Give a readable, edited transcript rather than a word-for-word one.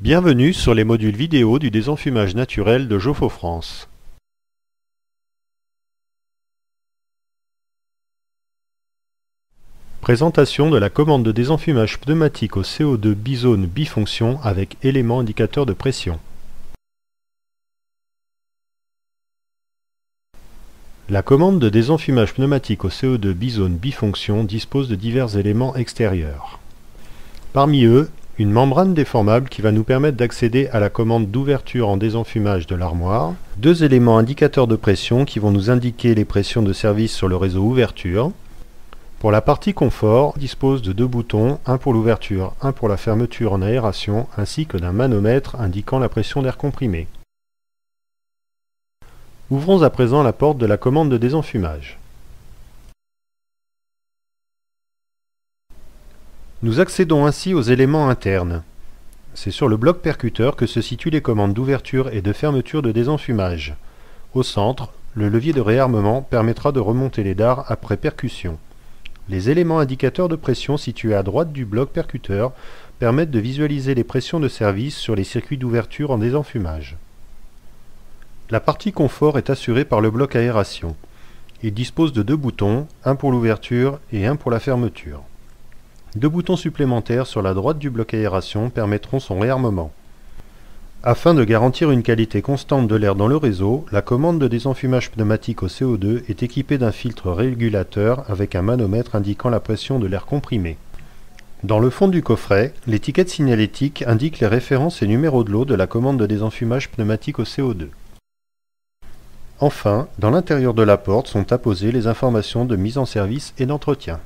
Bienvenue sur les modules vidéo du désenfumage naturel de Jofo France. Présentation de la commande de désenfumage pneumatique au CO2 bizone bifonction avec élément indicateur de pression. La commande de désenfumage pneumatique au CO2 bizone bifonction dispose de divers éléments extérieurs. Parmi eux, une membrane déformable qui va nous permettre d'accéder à la commande d'ouverture en désenfumage de l'armoire, deux éléments indicateurs de pression qui vont nous indiquer les pressions de service sur le réseau ouverture. Pour la partie confort, on dispose de deux boutons, un pour l'ouverture, un pour la fermeture en aération, ainsi que d'un manomètre indiquant la pression d'air comprimé. Ouvrons à présent la porte de la commande de désenfumage. Nous accédons ainsi aux éléments internes. C'est sur le bloc percuteur que se situent les commandes d'ouverture et de fermeture de désenfumage. Au centre, le levier de réarmement permettra de remonter les dards après percussion. Les éléments indicateurs de pression situés à droite du bloc percuteur permettent de visualiser les pressions de service sur les circuits d'ouverture en désenfumage. La partie confort est assurée par le bloc aération. Il dispose de deux boutons, un pour l'ouverture et un pour la fermeture. Deux boutons supplémentaires sur la droite du bloc aération permettront son réarmement. Afin de garantir une qualité constante de l'air dans le réseau, la commande de désenfumage pneumatique au CO2 est équipée d'un filtre régulateur avec un manomètre indiquant la pression de l'air comprimé. Dans le fond du coffret, l'étiquette signalétique indique les références et numéros de lot de la commande de désenfumage pneumatique au CO2. Enfin, dans l'intérieur de la porte sont apposées les informations de mise en service et d'entretien.